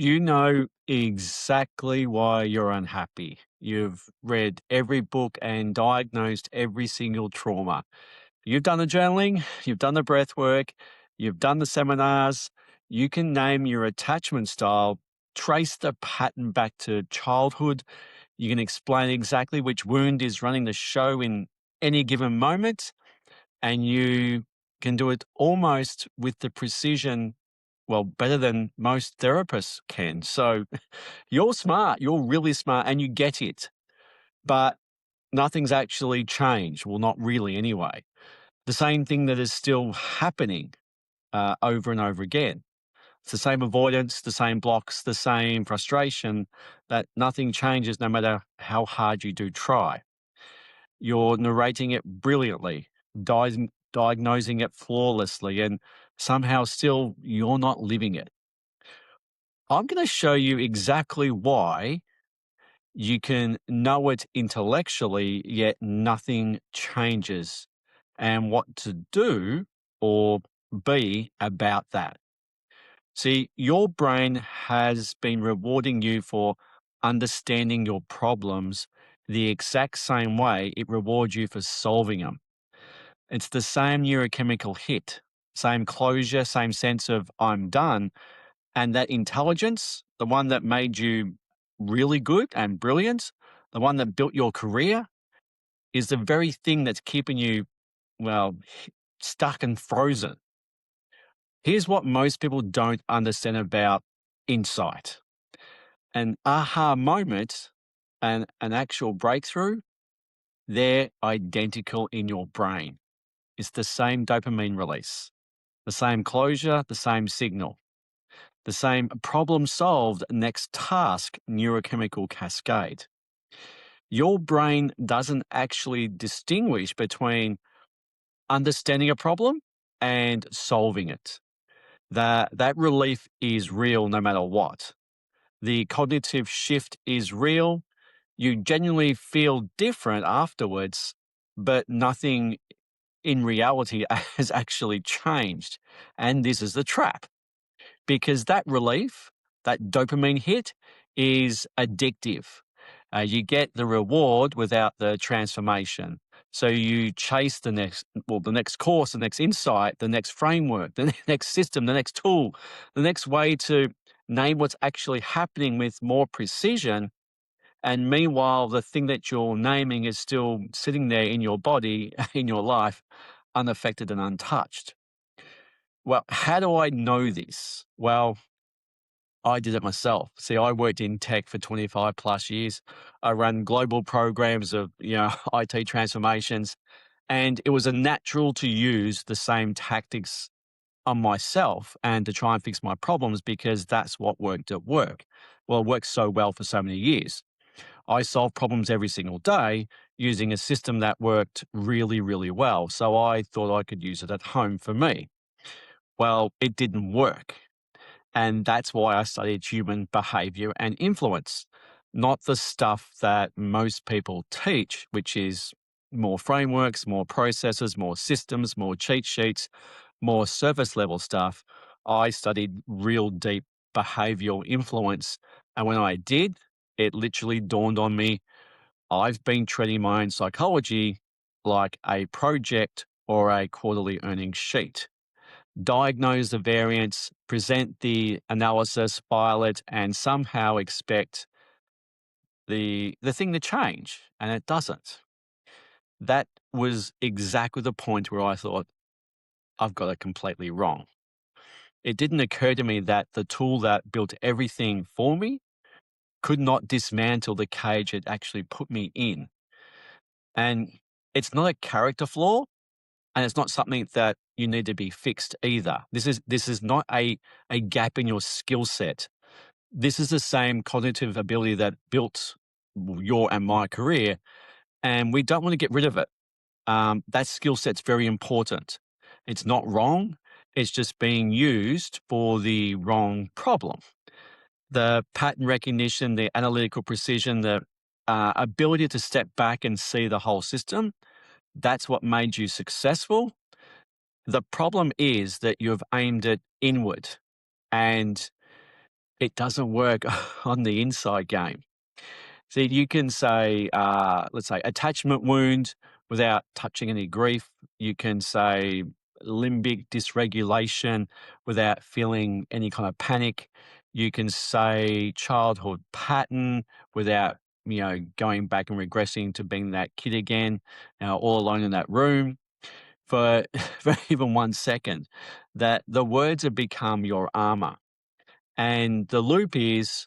You know exactly why you're unhappy. You've read every book and diagnosed every single trauma. You've done the journaling, you've done the breath work, you've done the seminars. You can name your attachment style, trace the pattern back to childhood. You can explain exactly which wound is running the show in any given moment. And you can do it almost with the precision, well, better than most therapists can. So you're smart, you're really smart, and you get it. But nothing's actually changed. Well, not really anyway. The same thing that is still happening over and over again. It's the same avoidance, the same blocks, the same frustration, that nothing changes no matter how hard you do try. You're narrating it brilliantly, diagnosing it flawlessly, and somehow still you're not living it. I'm going to show you exactly why you can know it intellectually, yet nothing changes, and what to do or be about that. See, your brain has been rewarding you for understanding your problems the exact same way it rewards you for solving them. It's the same neurochemical hit, same closure, same sense of I'm done. And that intelligence, the one that made you really good and brilliant, the one that built your career, is the very thing that's keeping you, well, stuck and frozen. Here's what most people don't understand about insight. An aha moment and an actual breakthrough, they're identical in your brain. It's the same dopamine release, the same closure, the same signal, the same problem solved, next task neurochemical cascade. Your brain doesn't actually distinguish between understanding a problem and solving it. That relief is real no matter what. The cognitive shift is real. You genuinely feel different afterwards, but nothing in reality has actually changed. And this is the trap because that relief, that dopamine hit, is addictive. You get the reward without the transformation. So you chase the next course, the next insight, the next framework, the next system, the next tool, the next way to name what's actually happening with more precision. And meanwhile, the thing that you're naming is still sitting there in your body, in your life, unaffected and untouched. Well, how do I know this? Well, I did it myself. See, I worked in tech for 25 plus years. I ran global programs of, IT transformations, and it was a natural to use the same tactics on myself and to try and fix my problems because that's what worked at work. Well, it worked so well for so many years. I solved problems every single day using a system that worked really, really well. So I thought I could use it at home for me. Well, it didn't work. And that's why I studied human behavior and influence, not the stuff that most people teach, which is more frameworks, more processes, more systems, more cheat sheets, more surface level stuff. I studied real deep behavioral influence. And when I did, it literally dawned on me I've been treating my own psychology like a project or a quarterly earnings sheet. Diagnose the variance, present the analysis, file it, and somehow expect the thing to change, and it doesn't. That was exactly the point where I thought, I've got it completely wrong. It didn't occur to me that the tool that built everything for me could not dismantle the cage it actually put me in. And it's not a character flaw, and it's not something that you need to be fixed either. This is not a gap in your skill set. This is the same cognitive ability that built your and my career, and we don't want to get rid of it. That skill set's very important. It's not wrong. It's just being used for the wrong problem. The pattern recognition, the analytical precision, the ability to step back and see the whole system, that's what made you successful. The problem is that you've aimed it inward, and It doesn't work on the inside game. See, you can say, let's say, attachment wound without touching any grief. You can say limbic dysregulation without feeling any kind of panic. You can say childhood pattern without, going back and regressing to being that kid again, all alone in that room for, for even 1 second. That the words have become your armor. And the loop is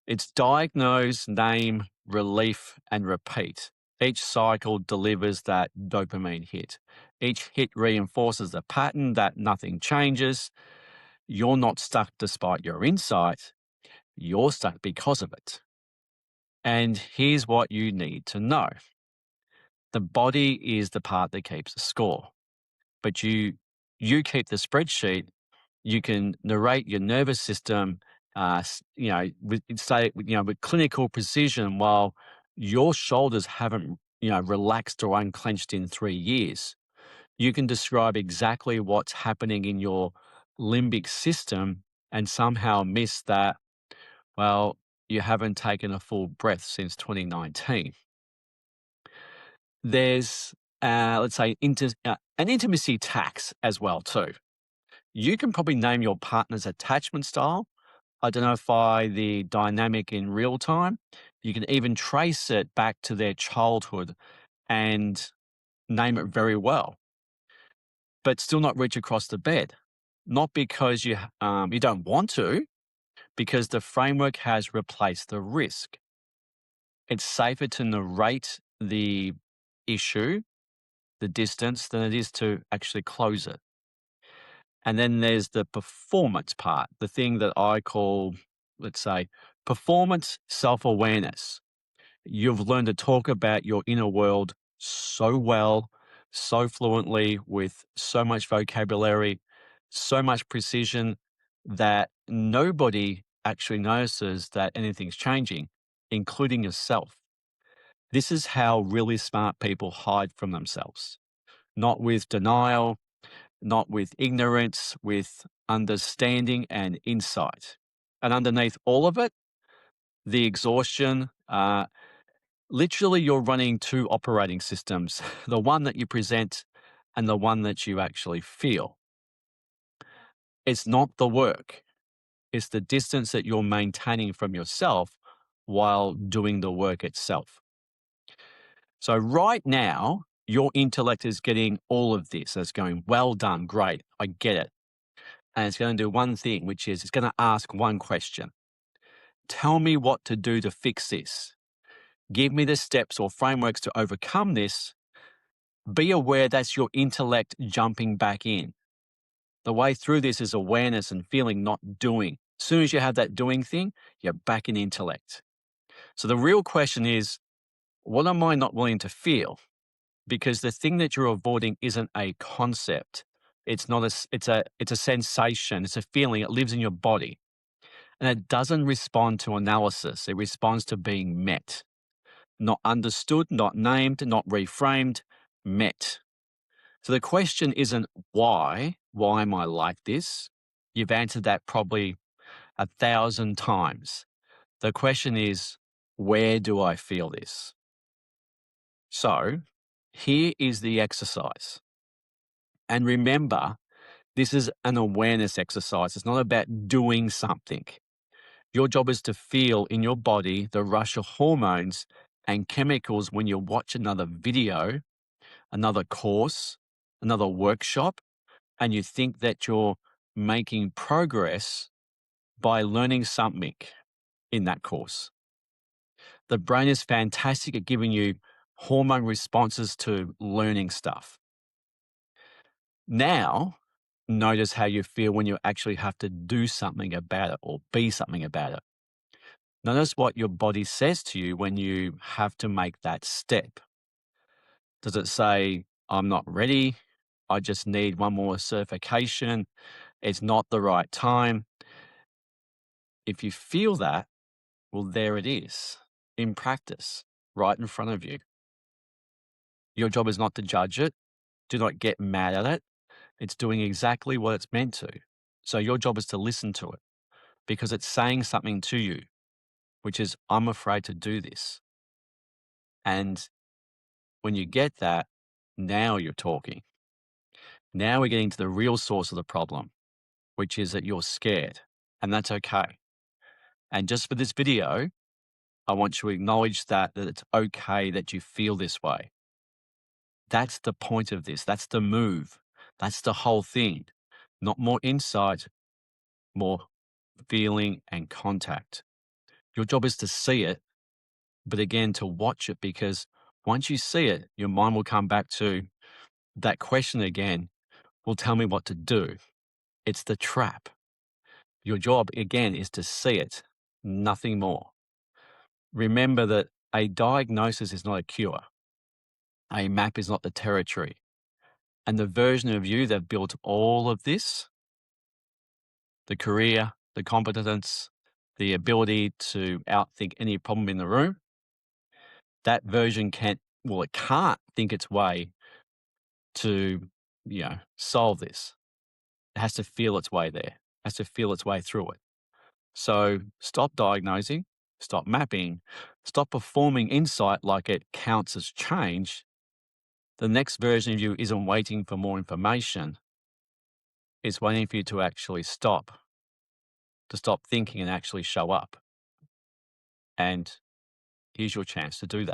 it's diagnose, name, relief, and repeat. Each cycle delivers that dopamine hit. Each hit reinforces the pattern that nothing changes. You're not stuck despite your insight. You're stuck because of it. And here's what you need to know. The body is the part that keeps the score, but you keep the spreadsheet. You can narrate your nervous system, with clinical precision, while your shoulders haven't, relaxed or unclenched in 3 years. You can describe exactly what's happening in your limbic system and somehow miss that, well, you haven't taken a full breath since 2019. There's, let's say, an intimacy tax as well too. You can probably name your partner's attachment style, identify the dynamic in real time. You can even trace it back to their childhood and name it very well, but still not reach across the bed. Not because you don't want to, because the framework has replaced the risk. It's safer to narrate the issue, the distance, than it is to actually close it. And then there's the performance part, the thing that I call, let's say, performance self awareness. You've learned to talk about your inner world so well, so fluently, with so much vocabulary, so much precision that nobody actually notices that anything's changing, including yourself. This is how really smart people hide from themselves, not with denial, not with ignorance, with understanding and insight. And underneath all of it, the exhaustion, literally you're running two operating systems, the one that you present and the one that you actually feel. It's not the work, it's the distance that you're maintaining from yourself while doing the work itself. So right now, your intellect is getting all of this. It's going, well done, great, I get it. And it's going to do one thing, which is it's going to ask one question. Tell me what to do to fix this. Give me the steps or frameworks to overcome this. Be aware that's your intellect jumping back in. The way through this is awareness and feeling, not doing. As soon as you have that doing thing, you're back in intellect. So the real question is, what am I not willing to feel? Because the thing that you're avoiding isn't a concept. It's not it's a sensation. It's a feeling. It lives in your body. And it doesn't respond to analysis. It responds to being met. Not understood, not named, not reframed, met. So the question isn't why? Why am I like this? You've answered that probably 1,000 times. The question is, where do I feel this? So here is the exercise. And remember, this is an awareness exercise. It's not about doing something. Your job is to feel in your body the rush of hormones and chemicals when you watch another video, another course, another workshop, and you think that you're making progress by learning something in that course. The brain is fantastic at giving you hormone responses to learning stuff. Now, notice how you feel when you actually have to do something about it or be something about it. Notice what your body says to you when you have to make that step. Does it say, I'm not ready? I just need one more certification. It's not the right time. If you feel that, well, there it is in practice, right in front of you. Your job is not to judge it. Do not get mad at it. It's doing exactly what it's meant to. So your job is to listen to it. because it's saying something to you, which is, I'm afraid to do this. And when you get that, now you're talking. Now we're getting to the real source of the problem, which is that you're scared, and that's okay. And just for this video, I want you to acknowledge that it's okay that you feel this way. That's the point of this. That's the move. That's the whole thing. Not more insight, more feeling and contact. Your job is to see it, but again, to watch it, because once you see it, your mind will come back to that question again. Will tell me what to do. It's the trap. Your job, again, is to see it, nothing more. Remember that a diagnosis is not a cure. A map is not the territory. And the version of you that built all of this, the career, the competence, the ability to outthink any problem in the room, that version can't think its way to, solve this. It has to feel its way there, has to feel its way through it. So stop diagnosing, stop mapping, stop performing insight like it counts as change. The next version of you isn't waiting for more information. It's waiting for you to actually stop thinking and actually show up. And here's your chance to do that.